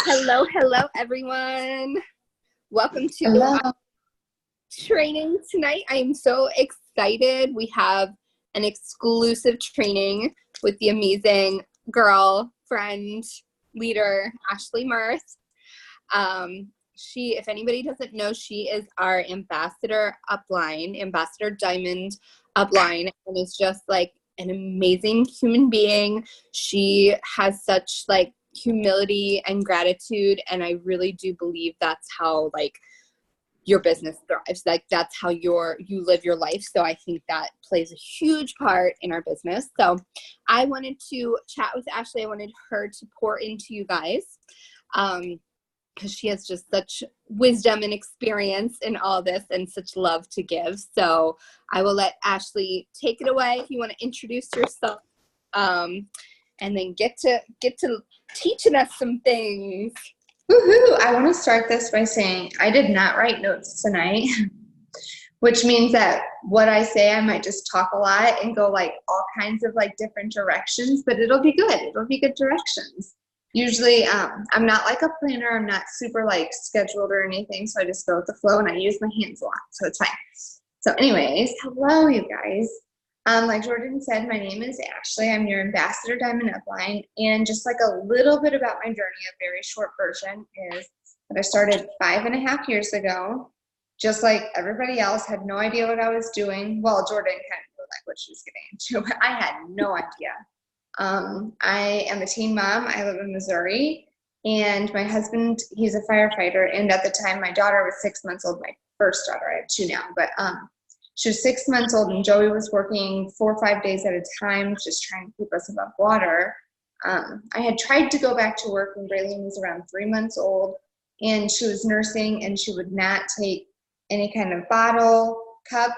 Hello, everyone. Welcome to Hello. our training tonight. I am so excited. We have an exclusive training with the amazing girl, friend, leader, Ashley Mirth. If anybody doesn't know, she is our ambassador upline, ambassador diamond upline, and is just like an amazing human being. She has such like humility and gratitude, and I really do believe that's how like your business thrives. Like that's how you live your life. So I think that plays a huge part in our business. So I wanted to chat with Ashley. I wanted her to pour into you guys. Because she has just such wisdom and experience in all this and such love to give. So I will let Ashley take it away if you want to introduce yourself, and then get to teaching us some things. Woohoo! I want to start this by saying I did not write notes tonight, which means that what I say, I might just talk a lot and go like all kinds of like different directions, but it'll be good. It'll be good directions. Usually, I'm not like a planner. I'm not super like scheduled or anything. So I just go with the flow and I use my hands a lot. So it's fine. So anyways, hello, you guys. Like Jordan said, my name is Ashley. I'm your ambassador diamond upline. And just like a little bit about my journey, a very short version is that I started 5.5 years ago. Just like everybody else, had no idea what I was doing. Well, Jordan kind of knew like what she was getting into, but I had no idea. I am a teen mom. I live in Missouri, and my husband, he's a firefighter. And at the time, my daughter was 6 months old. My first daughter, I have two now, but she was 6 months old, and Joey was working 4 or 5 days at a time, just trying to keep us above water. I had tried to go back to work when Braylon was around 3 months old, and she was nursing, and she would not take any kind of bottle, cup,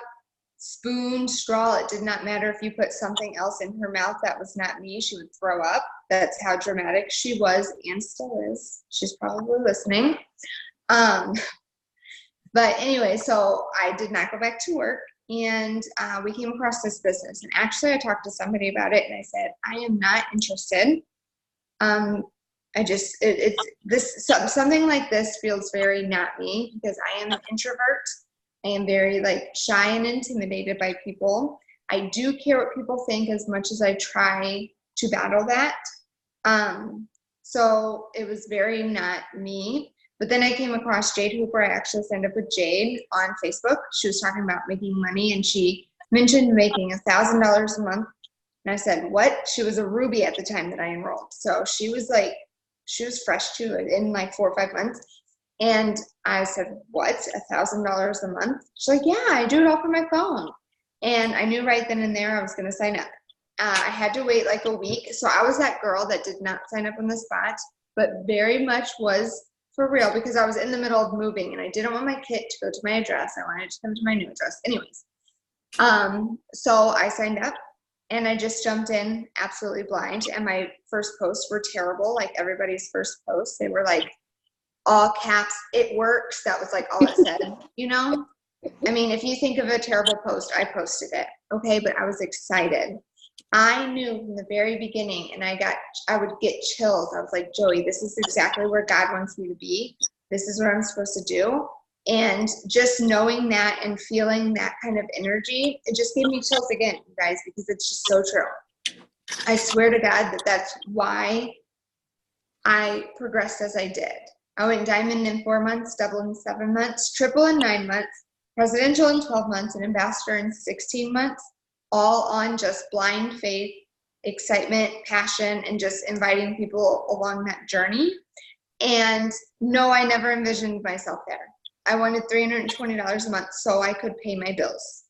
spoon, straw. It did not matter if you put something else in her mouth that was not me, she would throw up. That's how dramatic she was and still is. She's probably listening. But anyway, so I did not go back to work, and we came across this business. And actually, I talked to somebody about it, and I said, I am not interested. Something like this feels very not me, because I am an introvert. I am very like shy and intimidated by people. I do care what people think as much as I try to battle that. So it was very not me. But then I came across Jade Hooper. I actually signed up with Jade on Facebook. She was talking about making money, and she mentioned making $1,000 a month. And I said, what? She was a Ruby at the time that I enrolled. So she was fresh too, in like 4 or 5 months. And I said, what, $1,000 a month? She's like, yeah, I do it all from my phone. And I knew right then and there I was going to sign up. I had to wait like a week. So I was that girl that did not sign up on the spot, but very much was for real, because I was in the middle of moving and I didn't want my kit to go to my address. I wanted to come to my new address. Anyways, so I signed up and I just jumped in absolutely blind. And my first posts were terrible, like everybody's first posts. They were like all caps, it works. That was like all it said, you know? I mean, if you think of a terrible post, I posted it, okay? But I was excited. I knew from the very beginning, and I would get chills. I was like, Joey, this is exactly where God wants me to be. This is what I'm supposed to do. And just knowing that and feeling that kind of energy, it just gave me chills again, you guys, because it's just so true. I swear to God that that's why I progressed as I did. I went diamond in 4 months, double in 7 months, triple in 9 months, presidential in 12 months, and ambassador in 16 months. All on just blind faith, excitement, passion, and just inviting people along that journey. And no, I never envisioned myself there. I wanted $320 a month so I could pay my bills.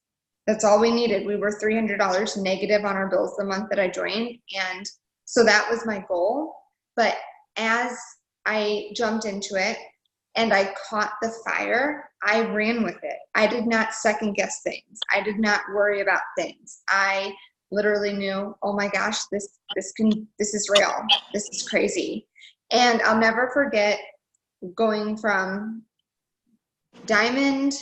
That's all we needed. We were $300 negative on our bills the month that I joined. And so that was my goal. But as I jumped into it and I caught the fire, I ran with it. I did not second guess things. I did not worry about things. I literally knew, oh my gosh, this is real. This is crazy. And I'll never forget going from diamond.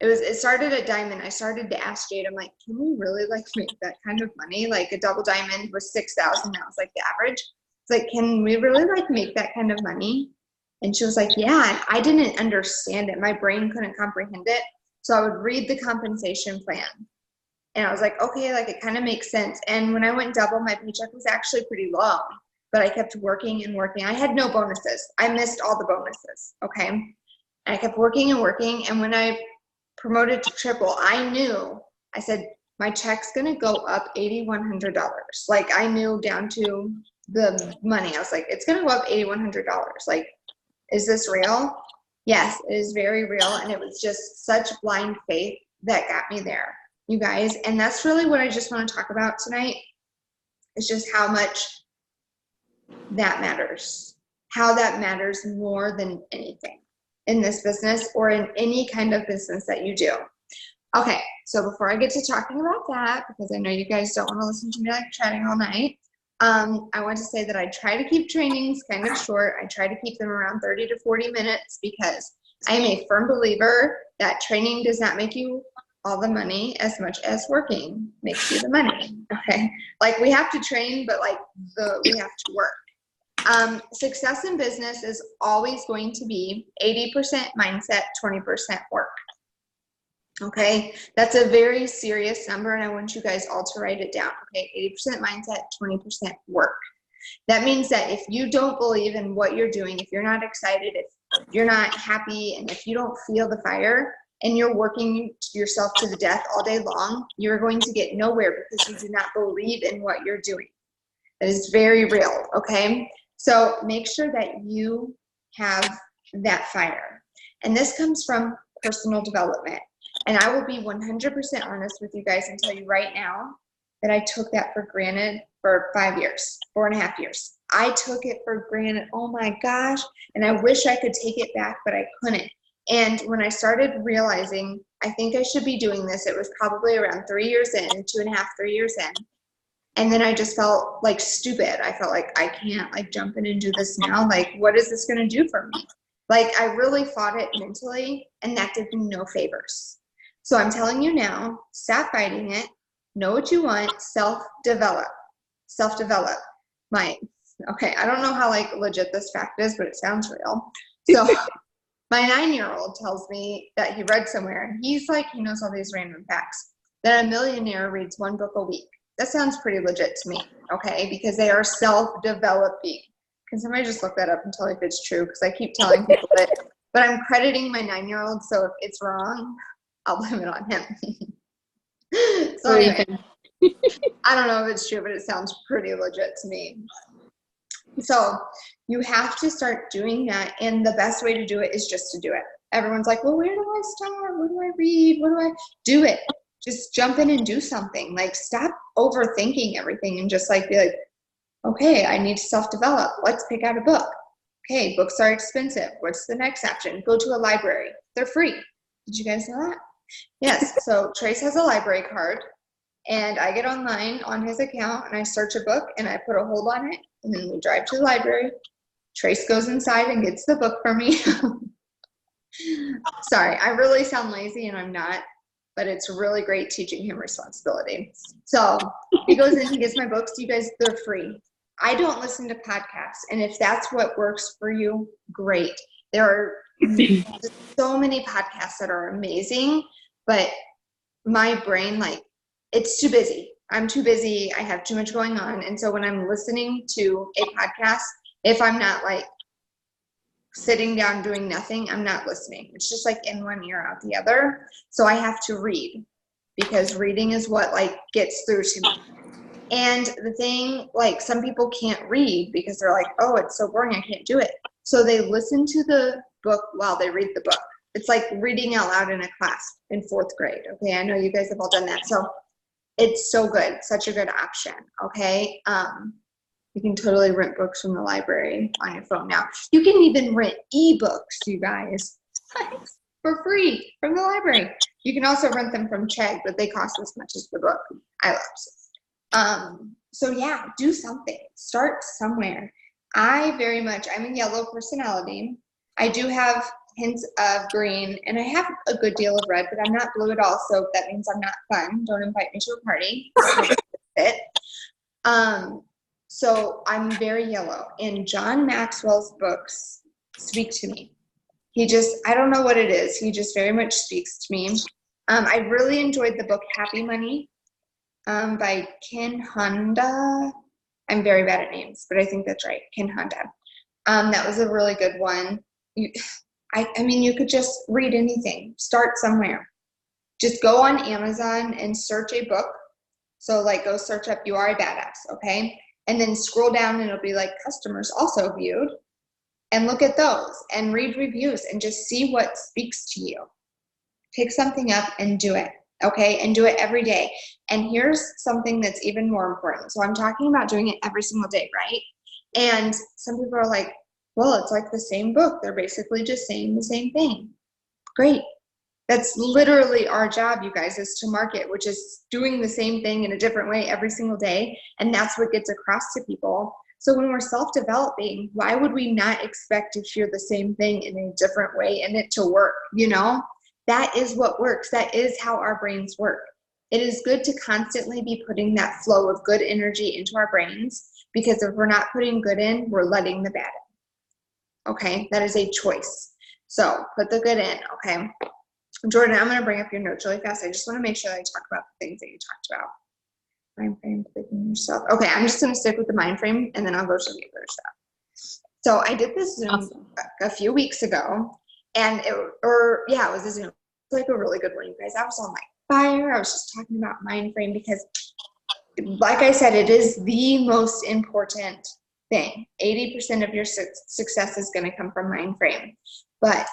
It started at diamond. I started to ask Jade, I'm like, can we really like make that kind of money? Like a double diamond was $6,000. That was like the average. It's like, can we really like make that kind of money? And she was like, yeah, and I didn't understand it. My brain couldn't comprehend it. So I would read the compensation plan. And I was like, okay, like it kind of makes sense. And when I went double, my paycheck was actually pretty low, but I kept working and working. I had no bonuses. I missed all the bonuses. Okay. And I kept working and working. And when I promoted to triple, I said, my check's going to go up $8,100. Like I knew down to the money. I was like, it's going to go up $8,100. Like, is this real? Yes, it is very real. And it was just such blind faith that got me there, you guys. And that's really what I just want to talk about tonight. It's just how much that matters, how that matters more than anything in this business or in any kind of business that you do. Okay, so before I get to talking about that, because I know you guys don't want to listen to me like chatting all night, I want to say that I try to keep trainings kind of short. I try to keep them around 30 to 40 minutes because I am a firm believer that training does not make you all the money as much as working makes you the money. Okay, like we have to train, but like we have to work. Success in business is always going to be 80% mindset, 20% work. Okay, that's a very serious number, and I want you guys all to write it down. Okay, 80% mindset, 20% work. That means that if you don't believe in what you're doing, if you're not excited, if you're not happy, and if you don't feel the fire, and you're working yourself to the death all day long, you're going to get nowhere because you do not believe in what you're doing. That is very real, okay? So make sure that you have that fire. And this comes from personal development. And I will be 100% honest with you guys and tell you right now that I took that for granted for 5 years, 4.5 years. I took it for granted. Oh my gosh. And I wish I could take it back, but I couldn't. And when I started realizing, I think I should be doing this, it was probably around 3 years in, 2.5, 3 years in. And then I just felt like stupid. I felt like I can't like jump in and do this now. Like, what is this going to do for me? Like, I really fought it mentally, and that did me no favors. So I'm telling you now, stop fighting it. Know what you want. Self-develop. Self-develop. Okay, I don't know how like legit this fact is, but it sounds real. So my 9-year-old tells me that he read somewhere, and he's like, he knows all these random facts, that a millionaire reads 1 book a week. That sounds pretty legit to me, okay? Because they are self-developing. Can somebody just look that up and tell me if it's true? Because I keep telling people that, but I'm crediting my 9-year-old, so if it's wrong, I'll blame it on him. So anyway, I don't know if it's true, but it sounds pretty legit to me. So you have to start doing that, and the best way to do it is just to do it. Everyone's like, well, where do I start? What do I read? What do I do? It. Just jump in and do something. Like, stop overthinking everything and just like be like, okay, I need to self-develop. Let's pick out a book. Okay, books are expensive. What's the next option? Go to a library. They're free. Did you guys know that? Yes. So Trace has a library card, and I get online on his account and I search a book and I put a hold on it, and then we drive to the library. Trace goes inside and gets the book for me. Sorry, I really sound lazy, and I'm not, but it's really great teaching him responsibility. So he goes in, he gets my books. You guys, they're free. I don't listen to podcasts, and if that's what works for you, great. There are so many podcasts that are amazing, but my brain, like, it's too busy. I'm too busy. I have too much going on. And so when I'm listening to a podcast, if I'm not like sitting down doing nothing, I'm not listening. It's just like in one ear out the other. So I have to read, because reading is what like gets through to me. And the thing, like, some people can't read because they're like, oh, it's so boring, I can't do it. So they listen to the book while they read the book. It's like reading out loud in a class in 4th grade. Okay, I know you guys have all done that. So it's so good, such a good option. Okay, you can totally rent books from the library on your phone now. You can even rent ebooks, you guys, for free from the library. You can also rent them from Chegg, but they cost as much as the book. I love it. So yeah, do something. Start somewhere. I'm a yellow personality. I do have hints of green, and I have a good deal of red, but I'm not blue at all, so that means I'm not fun. Don't invite me to a party. So I'm very yellow. In John Maxwell's books, speak to me. He just, I don't know what it is. He just very much speaks to me. I really enjoyed the book Happy Money by Ken Honda. I'm very bad at names, but I think that's right, Ken Honda. That was a really good one. I mean, you could just read anything. Start somewhere. Just go on Amazon and search a book. So like go search up You Are a Badass, okay? And then scroll down and it'll be like customers also viewed. And look at those and read reviews and just see what speaks to you. Pick something up and do it, okay? And do it every day. And here's something that's even more important. So I'm talking about doing it every single day, right? And some people are like, well, it's like the same book. They're basically just saying the same thing. Great. That's literally our job, you guys, is to market, which is doing the same thing in a different way every single day. And that's what gets across to people. So when we're self-developing, why would we not expect to hear the same thing in a different way and it to work, you know? That is what works. That is how our brains work. It is good to constantly be putting that flow of good energy into our brains, because if we're not putting good in, we're letting the bad in. Okay, that is a choice. So put the good in, okay? Jordan, I'm going to bring up your notes really fast. I just want to make sure I talk about the things that you talked about. Mind frame, picking yourself. Okay, I'm just going to stick with the mind frame, and then I'll go to the other stuff. So I did this Zoom a few weeks ago, and it was a Zoom. It was like a really good one, you guys. I was on fire. I was just talking about mind frame because, like I said, it is the most important thing. 80% of your success is going to come from mind frame. But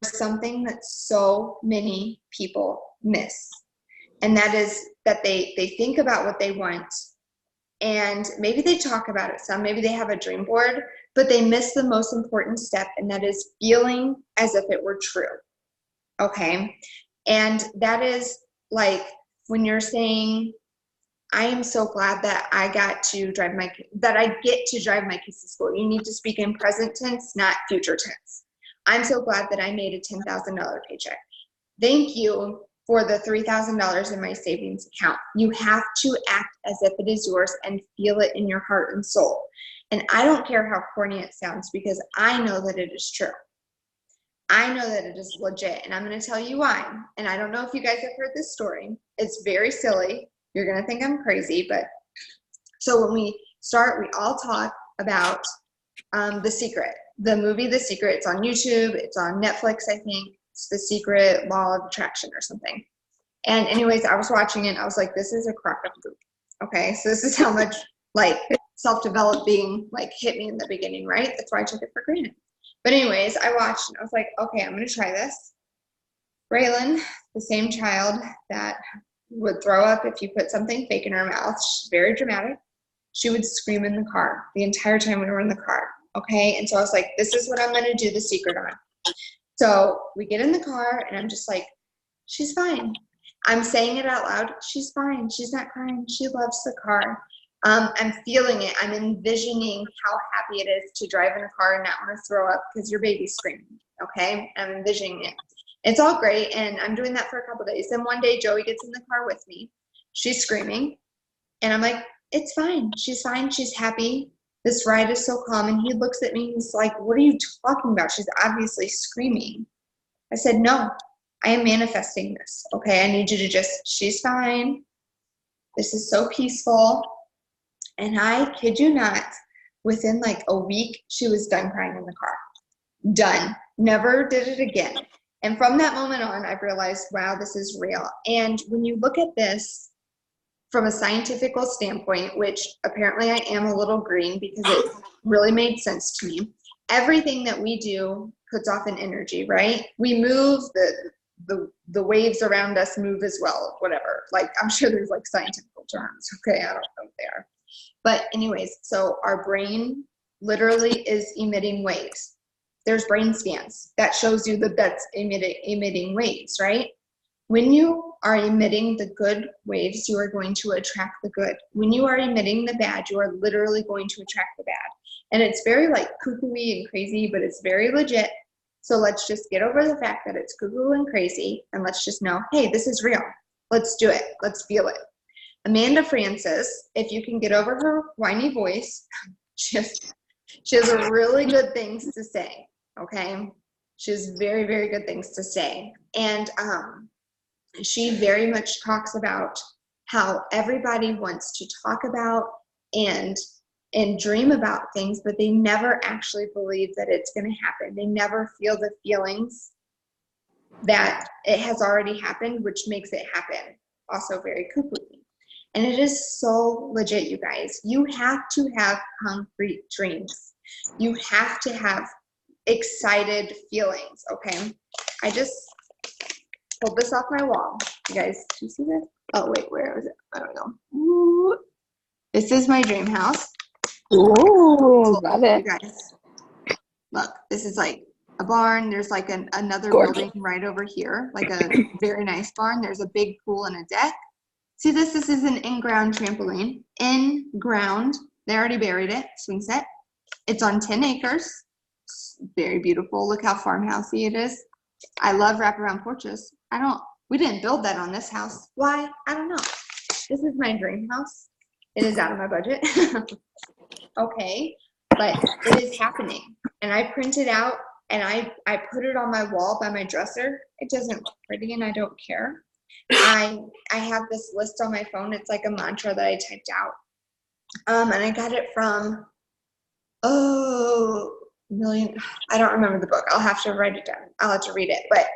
something that so many people miss, and that is that they think about what they want, and maybe they talk about it some, maybe they have a dream board, but they miss the most important step, and that is feeling as if it were true. Okay, and that is like when you're saying, I am so glad that I get to drive my kids to school. You need to speak in present tense, not future tense. I'm so glad that I made a $10,000 paycheck. Thank you for the $3,000 in my savings account. You have to act as if it is yours and feel it in your heart and soul. And I don't care how corny it sounds, because I know that it is true. I know that it is legit, and I'm going to tell you why. And I don't know if you guys have heard this story. It's very silly. You're going to think I'm crazy, but so when we start, we all talk about The Secret. The movie The Secret, it's on YouTube, it's on Netflix, I think. It's The Secret Law of Attraction or something. And anyways, I was watching it, I was like, this is a crock of poop. Okay, so this is how much self-developing hit me in the beginning, right? That's why I took it for granted. But anyways, I watched and I was like, okay, I'm gonna try this. Braylon, the same child that would throw up if you put something fake in her mouth, she's very dramatic. She would scream in the car the entire time we were in the car. Okay, and so I was like, this is what I'm going to do The Secret on. So we get in the car, and I'm just like, she's fine. I'm saying it out loud. She's fine. She's not crying. She loves the car. I'm feeling it. I'm envisioning how happy it is to drive in a car and not want to throw up because your baby's screaming. Okay, I'm envisioning it. It's all great, and I'm doing that for a couple days. Then one day, Joey gets in the car with me. She's screaming, and I'm like, it's fine. She's fine. She's happy. This ride is so calm. And he looks at me, he's like, what are you talking about? She's obviously screaming. I said, no, I am manifesting this. Okay, I need you to she's fine. This is so peaceful. And I kid you not, within a week, she was done crying in the car. Done. Never did it again. And from that moment on, I've realized, wow, this is real. And when you look at this from a scientific standpoint, which apparently I am a little green because it really made sense to me, everything that we do puts off an energy, right? We move, the waves around us move as well, whatever. I'm sure there's scientific terms, okay? I don't know what they are. But anyways, so our brain literally is emitting waves. There's brain scans that shows you that that's emitting waves, right? When you are emitting the good waves, you are going to attract the good. When you are emitting the bad, you are literally going to attract the bad. And it's very cuckoo-y and crazy, but it's very legit. So let's just get over the fact that it's cuckoo and crazy, and let's just know, hey, this is real. Let's do it. Let's feel it. Amanda Francis, if you can get over her whiny voice, she has really good things to say. okay? She has very, very good things to say. And she very much talks about how everybody wants to talk about and dream about things, but they never actually believe that it's going to happen. They never feel the feelings that it has already happened, which makes it happen also very quickly. And it is so legit, you guys. You have to have concrete dreams. You have to have excited feelings, okay? I just pulled this off my wall. You guys, do you see this? Oh, wait, where is it? I don't know. Ooh. This is my dream house. Ooh, love it. You guys, look, this is like a barn. There's like another Gorgeous. building right over here, like a very nice barn. There's a big pool and a deck. See this? This is an in-ground trampoline. In-ground. They already buried it, swing set. It's on 10 acres. It's very beautiful. Look how farmhousey it is. I love wraparound porches. We didn't build that on this house. Why? I don't know. This is my dream house. It is out of my budget. Okay, but it is happening. And I print it out and I put it on my wall by my dresser. It doesn't look pretty and I don't care. I have this list on my phone. It's like a mantra that I typed out. And I got it from, I don't remember the book. I'll have to write it down. I'll have to read it. But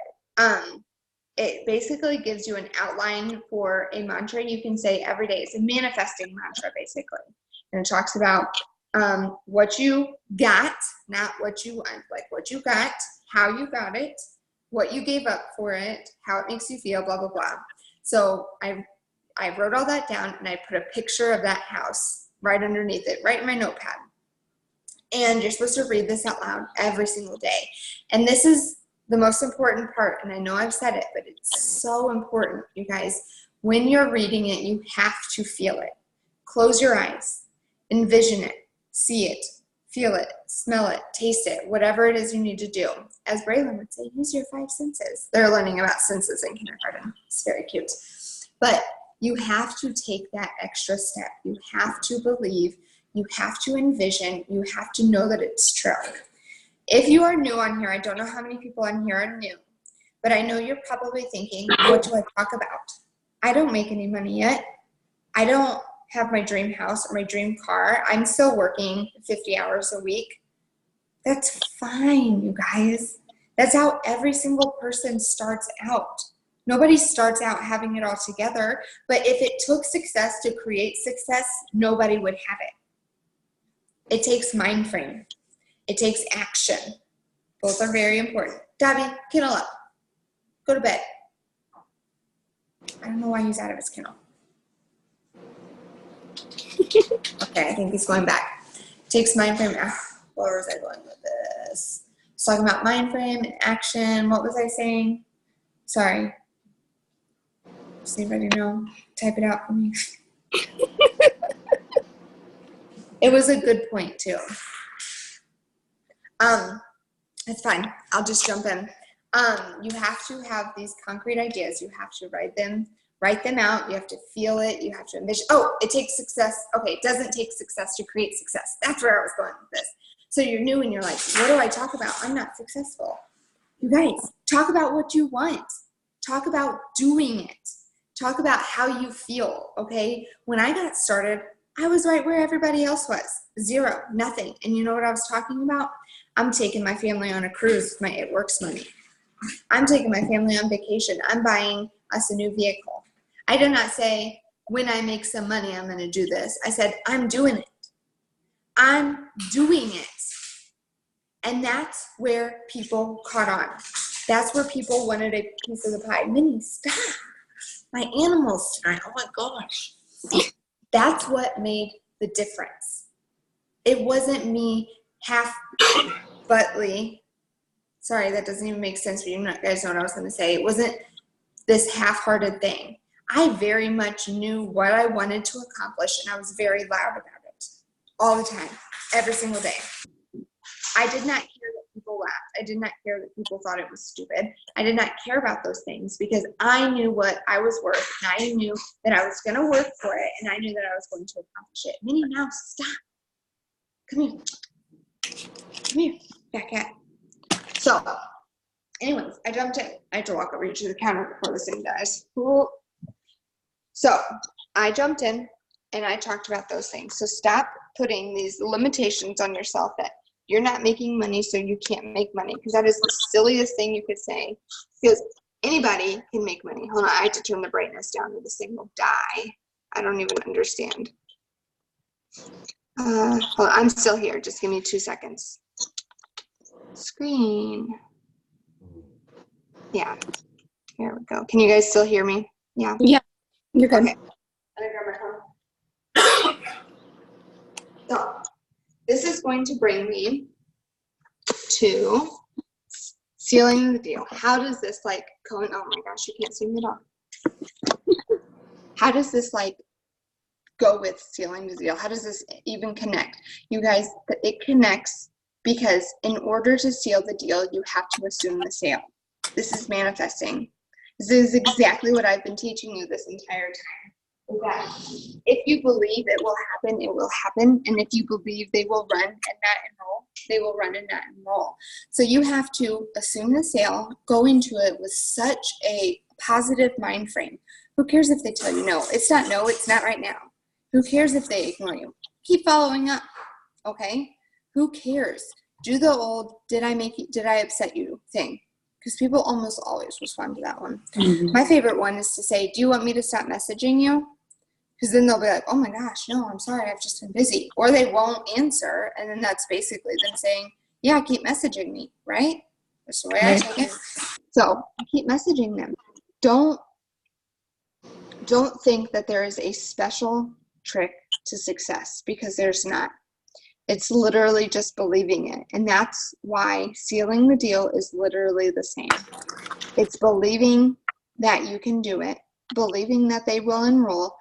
it basically gives you an outline for a mantra you can say every day. It's a manifesting mantra, basically. And it talks about what you got, not what you want, like what you got, how you got it, what you gave up for it, how it makes you feel, blah, blah, blah. So I wrote all that down and I put a picture of that house right underneath it, right in my notepad. And you're supposed to read this out loud every single day. And this is the most important part. And I know I've said it, but it's so important, you guys. When you're reading it, you have to feel it. Close your eyes, envision it, see it, feel it, smell it, taste it, whatever it is you need to do. As Braylon would say, use your 5 senses. They're learning about senses in kindergarten. It's very cute. But you have to take that extra step. You have to believe. You have to envision. You have to know that it's true. If you are new on here, I don't know how many people on here are new, but I know you're probably thinking, what do I talk about? I don't make any money yet. I don't have my dream house or my dream car. I'm still working 50 hours a week. That's fine, you guys. That's how every single person starts out. Nobody starts out having it all together, but if it took success to create success, nobody would have it. It takes mind frame. It takes action. Both are very important. Dabby, kennel up. Go to bed. I don't know why he's out of his kennel. Okay, I think he's going back. It takes mind frame. Where was I going with this? I was talking about mind frame and action. What was I saying? Sorry. Does anybody know? Type it out for me. It was a good point too. It's fine. I'll just jump in. You have to have these concrete ideas. You have to write them out. You have to feel it. You have to envision. Oh, it takes success. Okay, it doesn't take success to create success. That's where I was going with this. So you're new and you're like, what do I talk about? I'm not successful. You guys, talk about what you want. Talk about doing it. Talk about how you feel, okay? When I got started, I was right where everybody else was. 0, nothing. And you know what I was talking about? I'm taking my family on a cruise with my It Works money. I'm taking my family on vacation. I'm buying us a new vehicle. I did not say, when I make some money, I'm going to do this. I said, I'm doing it. I'm doing it. And that's where people caught on. That's where people wanted a piece of the pie. Minnie, stop. My animals tonight. Oh my gosh. That's what made the difference. It wasn't me half-buttly. Sorry, that doesn't even make sense for you. You guys know what I was going to say. It wasn't this half-hearted thing. I very much knew what I wanted to accomplish, and I was very loud about it all the time, every single day. I did not care that people laughed. I did not care that people thought it was stupid. I did not care about those things because I knew what I was worth, and I knew that I was going to work for it, and I knew that I was going to accomplish it. Minnie, now stop. Come here. Come here, fat cat. So, anyways, I jumped in. I had to walk over here to the counter before this thing dies. So, I jumped in and I talked about those things. So, stop putting these limitations on yourself that you're not making money, so you can't make money, because that is the silliest thing you could say. Because anybody can make money. Hold on, I had to turn the brightness down or this thing will die. I don't even understand. Hold on, I'm still here. Just give me 2 seconds. Screen. Yeah. Here we go. Can you guys still hear me? Yeah. Yeah, you're good. Okay. I'm gonna grab my phone. So this is going to bring me to sealing the deal. How does this oh my gosh, you can't see me at all. How does this go with sealing the deal? How does this even connect? You guys, it connects because in order to seal the deal, you have to assume the sale. This is manifesting. This is exactly what I've been teaching you this entire time. That if you believe it will happen, it will happen. And if you believe they will run and not enroll, they will run and not enroll. So you have to assume the sale, go into it with such a positive mind frame. Who cares if they tell you no? It's not no, it's not right now. Who cares if they ignore you? Keep following up, okay? Who cares? Do the old, did I upset you thing? Because people almost always respond to that one. Mm-hmm. My favorite one is to say, do you want me to stop messaging you? Because then they'll be like, oh my gosh, no, I'm sorry, I've just been busy. Or they won't answer, and then that's basically them saying, yeah, keep messaging me, right? That's the way I take it. So keep messaging them. Don't think that there is a special trick to success, because there's not. It's literally just believing it. And that's why sealing the deal is literally the same. It's believing that you can do it, believing that they will enroll,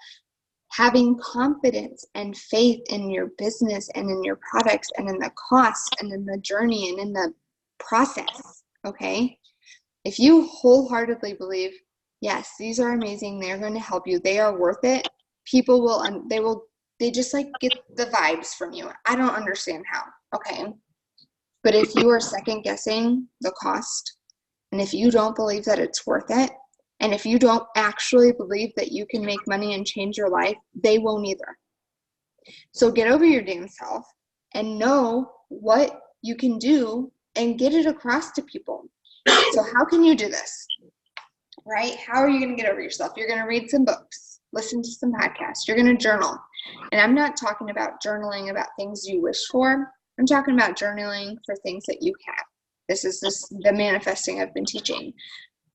having confidence and faith in your business and in your products and in the cost and in the journey and in the process, okay? If you wholeheartedly believe, yes, these are amazing, they're going to help you, they are worth it, people will, they just get the vibes from you. I don't understand how, okay? But if you are second guessing the cost, and if you don't believe that it's worth it, and if you don't actually believe that you can make money and change your life, they won't either. So get over your damn self and know what you can do and get it across to people. So how can you do this, right? How are you going to get over yourself? You're going to read some books, listen to some podcasts, you're going to journal. And I'm not talking about journaling about things you wish for. I'm talking about journaling for things that you have. This is the manifesting I've been teaching.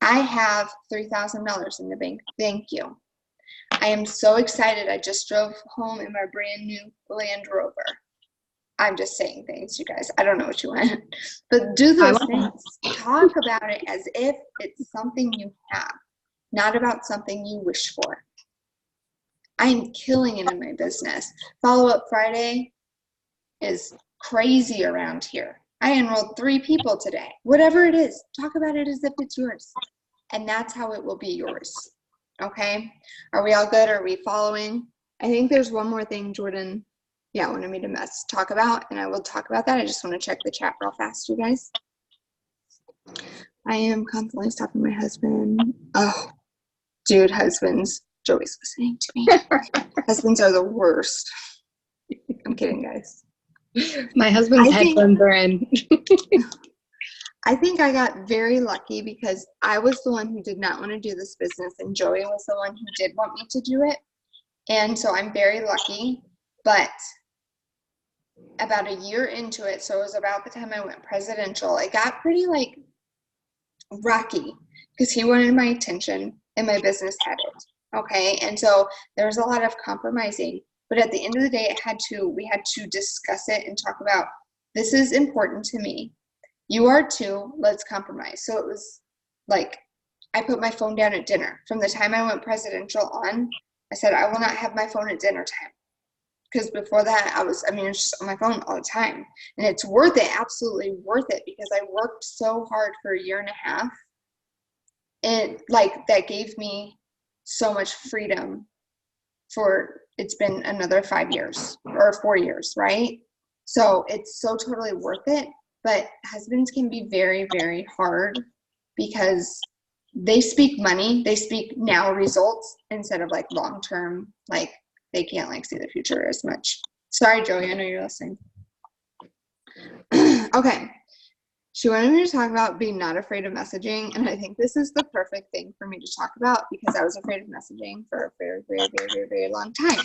I have $3,000 in the bank. Thank you. I am so excited. I just drove home in my brand new Land Rover. I'm just saying things, you guys. I don't know what you want. But do those things. Talk about it as if it's something you have, not about something you wish for. I'm killing it in my business. Follow-up Friday is crazy around here. I enrolled 3 people today. Whatever it is, talk about it as if it's yours. And that's how it will be yours. Okay? Are we all good? Are we following? I think there's one more thing Jordan, wanted me to talk about, and I will talk about that. I just want to check the chat real fast, you guys. I am constantly stopping my husband. Oh, dude, husbands. Joey's listening to me. Husbands are the worst. I'm kidding, guys. My husband's headphones are in. I think I got very lucky because I was the one who did not want to do this business, and Joey was the one who did want me to do it. And so I'm very lucky. But about a year into it, so it was about the time I went presidential, it got pretty rocky because he wanted my attention and my business had it. Okay, and so there was a lot of compromising, but at the end of the day, we had to discuss it and talk about, this is important to me. You are too, let's compromise. So it was I put my phone down at dinner. From the time I went presidential on, I said, I will not have my phone at dinner time. Because before that, it's just on my phone all the time. And it's worth it, absolutely worth it, because I worked so hard for a year and a half. And that gave me so much freedom it's been another 5 years or 4 years, right? So it's so totally worth it. but husbands can be very, very hard because they speak money, they speak now results instead of like long term, like they can't like see the future as much. Sorry, Joey, I know you're listening. Okay. She wanted me to talk about being not afraid of messaging, and I think this is the perfect thing for me to talk about because I was afraid of messaging for a very, very, very, very, very long time.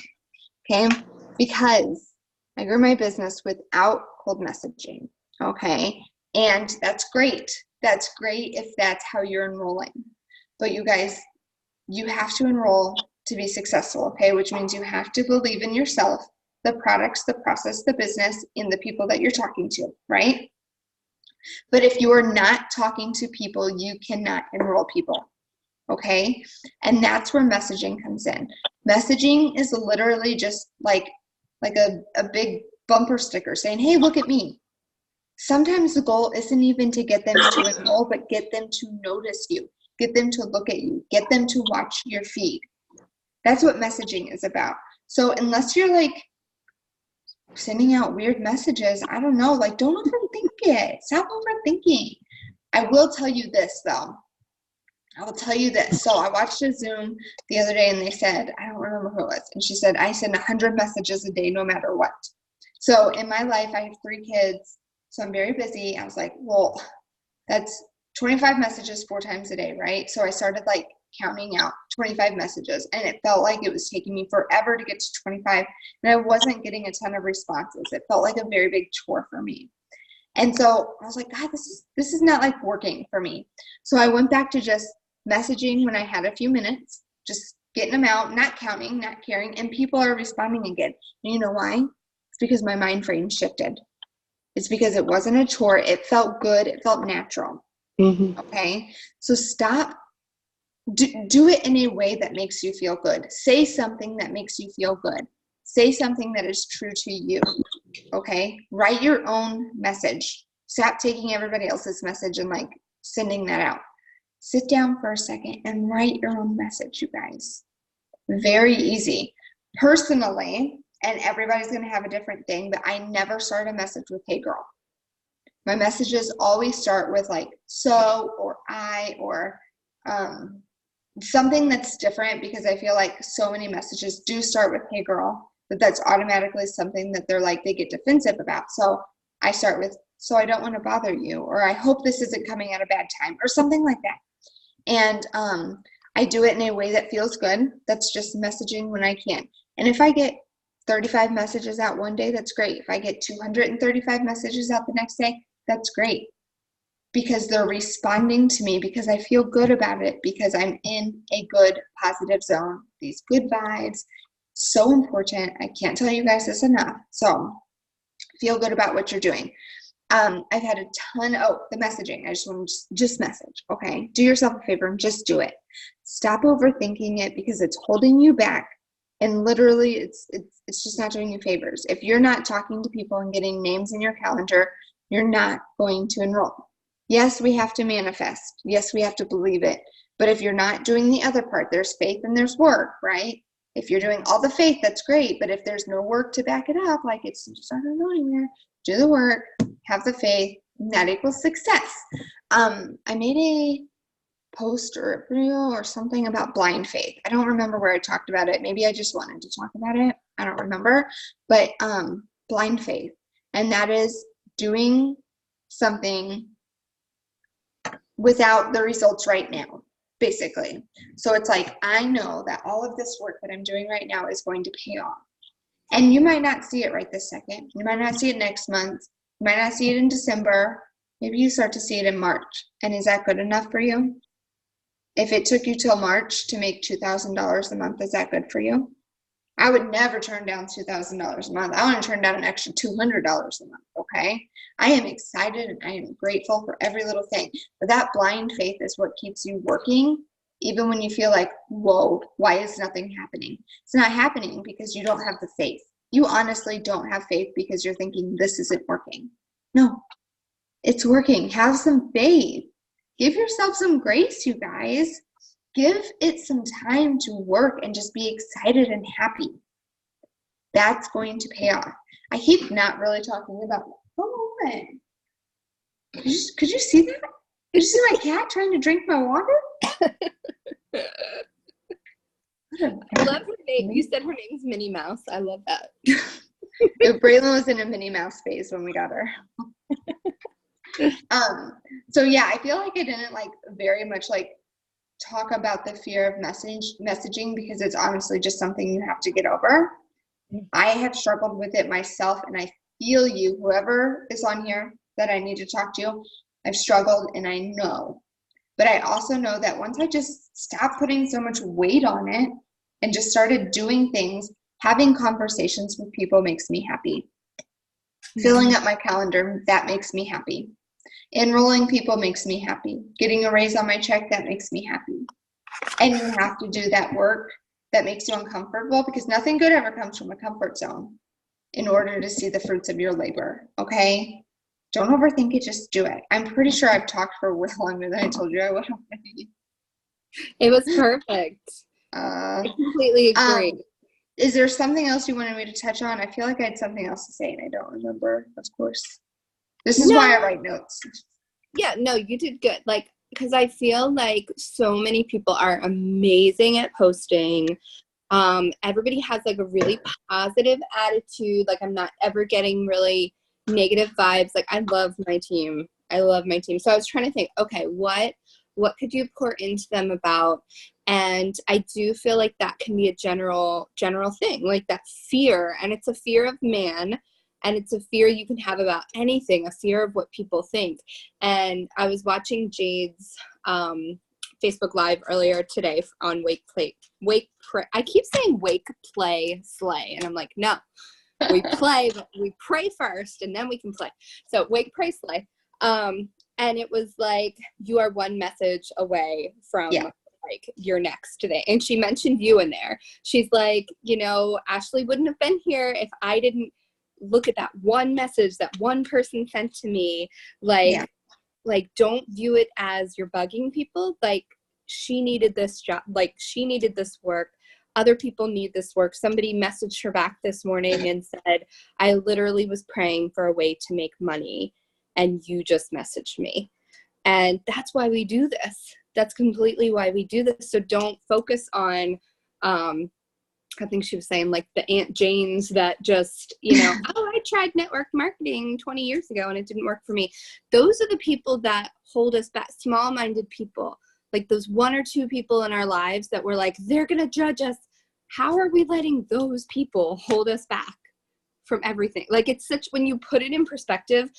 Okay? Because I grew my business without cold messaging. Okay? And that's great. That's great if that's how you're enrolling. But you guys, you have to enroll to be successful, okay? Which means you have to believe in yourself, the products, the process, the business, and the people that you're talking to, right? But if you are not talking to people, you cannot enroll people, okay? And that's where messaging comes in. Messaging is literally just like a big bumper sticker saying, hey, look at me. Sometimes the goal isn't even to get them to enroll, but get them to notice you, get them to look at you, get them to watch your feed. That's what messaging is about. So unless you're like sending out weird messages, I don't know, like don't overthink it. Stop overthinking. I will tell you this though. I will tell you this. So I watched a Zoom the other day and they said, I don't remember who it was. And she said, I send 100 messages a day no matter what. So in my life, I have 3 kids. So I'm very busy. I was like, well, that's 25 messages 4 times a day, right? So I started like counting out 25 messages and it felt like it was taking me forever to get to 25 and I wasn't getting a ton of responses. It felt like a very big chore for me. And so I was like, God, this is not like working for me. So I went back to just messaging when I had a few minutes, just getting them out, not counting, not caring, and people are responding again. And you know why? It's because my mind frame shifted. It's because it wasn't a chore. It felt good. It felt natural. Mm-hmm. Okay? So stop. Do it in a way that makes you feel good. Say something that makes you feel good. Say something that is true to you. Okay? Write your own message. Stop taking everybody else's message and like sending that out. Sit down for a second and write your own message, you guys. Very easy. Personally, and everybody's going to have a different thing, but I never start a message with, hey girl. My messages always start with like, so, or I, or something that's different because I feel like so many messages do start with, hey girl, but that's automatically something that they're like, they get defensive about. So I start with, so I don't want to bother you, or I hope this isn't coming at a bad time, or something like that. And I do it in a way that feels good. That's just messaging when I can. And if I get 35 messages out one day, that's great. If I get 235 messages out the next day, that's great. Because they're responding to me, because I feel good about it, because I'm in a good, positive zone. These good vibes, so important. I can't tell you guys this enough. So feel good about what you're doing. I've had a ton, the messaging. I just want to just message, okay? Do yourself a favor and just do it. Stop overthinking it because it's holding you back. And literally, it's just not doing you favors. If you're not talking to people and getting names in your calendar, you're not going to enroll. Yes, we have to manifest. Yes, we have to believe it. But if you're not doing the other part, there's faith and there's work, right? If you're doing all the faith, that's great. But if there's no work to back it up, like it's just not going to go anywhere, do the work, have the faith, and that equals success. I made a post or a video or something about blind faith. I don't remember where I talked about it. Maybe I just wanted to talk about it. I don't remember. But blind faith. And that is doing something without the results right now, basically. So it's like, I know that all of this work that I'm doing right now is going to pay off. And you might not see it right this second. You might not see it next month. You might not see it in December. Maybe you start to see it in March. And is that good enough for you? If it took you till March to make $2,000 a month, is that good for you? I would never turn down $2,000 a month. I want to turn down an extra $200 a month, okay? I am excited and I am grateful for every little thing. But that blind faith is what keeps you working, even when you feel like, whoa, why is nothing happening? It's not happening because you don't have the faith. You honestly don't have faith because you're thinking this isn't working. No, it's working. Have some faith. Give yourself some grace, you guys. Give it some time to work and just be excited and happy. That's going to pay off. I keep not really talking about, Could you see that? Did you see my cat trying to drink my water? I love her name. You said her name's Minnie Mouse. I love that. Braylon was in a Minnie Mouse phase when we got her. So yeah, I feel like I didn't like very much like talk about the fear of messaging because it's honestly just something you have to get over. I have struggled with it myself, and I feel you, whoever is on here that I need to talk to. I've struggled, and I know. But I also know that once I just stopped putting so much weight on it and just started doing things, having conversations with people makes me happy. Filling up my calendar, that makes me happy. Enrolling people makes me happy. Getting a raise on my check, that makes me happy. And you have to do that work that makes you uncomfortable because nothing good ever comes from a comfort zone in order to see the fruits of your labor, okay? Don't overthink it, just do it. I'm pretty sure I've talked for way longer than I told you I would already. It was perfect. I completely agree. Is there something else you wanted me to touch on? I feel like I had something else to say and I don't remember, of course. This is why I write notes. Yeah, no, you did good. Like, because I feel like so many people are amazing at posting. Everybody has like a really positive attitude. Like, I'm not ever getting really negative vibes. Like, I love my team. So I was trying to think, okay, what could you pour into them about? And I do feel like that can be a general thing, like that fear. And it's a fear of man. And it's a fear you can have about anything, a fear of what people think. And I was watching Jade's Facebook Live earlier today on I keep saying wake, play, slay. And I'm like, no, we play, but we pray first and then we can play. So wake, pray, slay. And it was like, you are one message away from like your next today. And she mentioned you in there. She's like, Ashley wouldn't have been here if I didn't look at that one message that one person sent to me. Like don't view it as you're bugging people. Like, she needed this job. Like, she needed this work. Other people need this work. Somebody messaged her back this morning and said, I literally was praying for a way to make money and you just messaged me. And that's why we do this. That's completely why we do this. So don't focus on, I think she was saying like the Aunt Janes that just, oh, I tried network marketing 20 years ago and it didn't work for me. Those are the people that hold us back, small-minded people, like those one or two people in our lives that we're like, they're going to judge us. How are we letting those people hold us back from everything? Like, it's such, when you put it in perspective,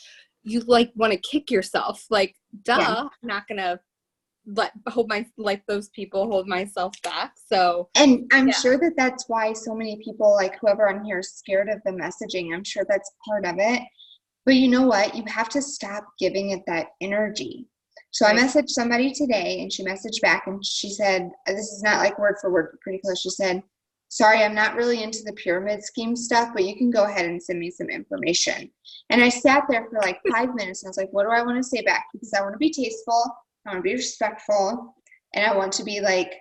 you like want to kick yourself. Like, I'm not going to let those people hold myself back. So, and I'm sure that that's why so many people, like whoever on here, is scared of the messaging. I'm sure that's part of it. But you know what? You have to stop giving it that energy. So I messaged somebody today and she messaged back and she said, this is not like word for word, but pretty close. She said, sorry, I'm not really into the pyramid scheme stuff, but you can go ahead and send me some information. And I sat there for like 5 minutes and I was like, what do I want to say back? Because I want to be tasteful, I want to be respectful, and I want to be like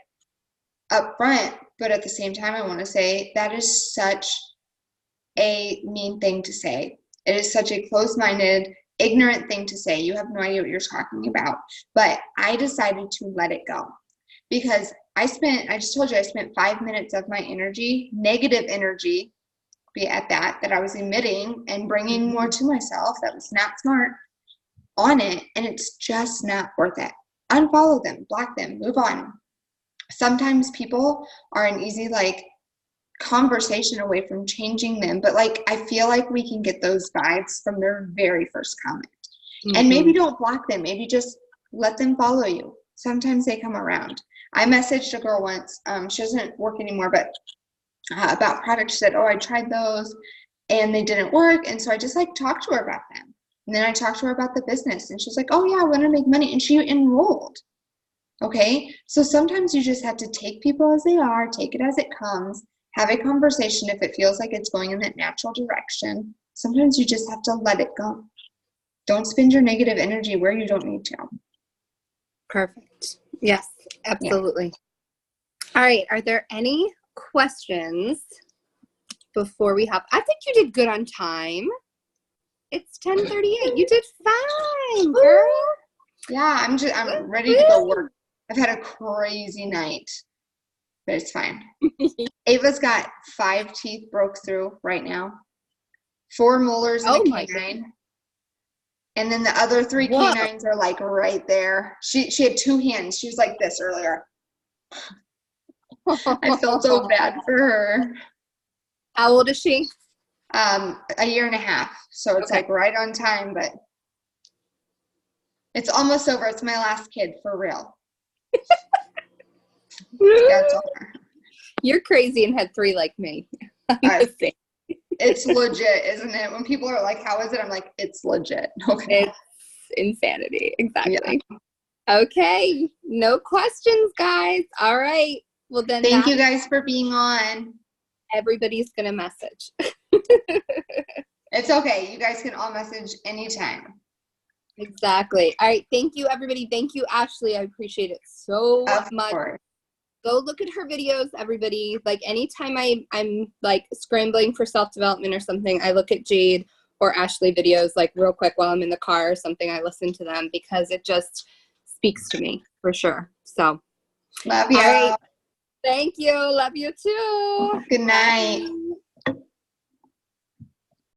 upfront, but at the same time, I want to say that is such a mean thing to say. It is such a closed-minded, ignorant thing to say. You have no idea what you're talking about. But I decided to let it go because I just told you I spent 5 minutes of my energy, negative energy, be at that I was emitting and bringing more to myself. That was not smart on it. And it's just not worth it. Unfollow them, block them, move on. Sometimes people are an easy, like, conversation away from changing them, but like I feel like we can get those vibes from their very first comment. And maybe don't block them, maybe just let them follow you. Sometimes they come around. I messaged a girl once, she doesn't work anymore, but about products. She said, oh, I tried those and they didn't work, and so I just like talked to her about them, and then I talked to her about the business, and she's like, oh yeah, I want to make money, and she enrolled. Okay, so sometimes you just have to take people as they are, take it as it comes. Have a conversation if it feels like it's going in that natural direction. Sometimes you just have to let it go. Don't spend your negative energy where you don't need to. Perfect. Yes, absolutely. Yeah. All right. Are there any questions before we hop? I think you did good on time. It's 10:38. You did time, girl. Yeah, I'm ready to go work. I've had a crazy night, but it's fine. Ava's got 5 teeth broke through right now, 4 molars in a canine, and then the other 3 canines are like right there. She had 2 hands. She was like this earlier. I felt so bad for her. How old is she? A year and a half. So it's like right on time, but it's almost over. It's my last kid for real. That's all. You're crazy and had 3 like me. It's legit, isn't it? When people are like, how is it? I'm like, it's legit. Okay. It's insanity. Exactly. Yeah. Okay. No questions, guys. All right. Well, then thank you guys for being on. Everybody's going to message. It's okay. You guys can all message anytime. Exactly. All right. Thank you, everybody. Thank you, Ashley. I appreciate it so much. Course. Go look at her videos, everybody. Like anytime I'm like scrambling for self-development or something, I look at Jade or Ashley videos like real quick while I'm in the car or something. I listen to them because it just speaks to me for sure. So love you. All right. Thank you. Love you too. Good night.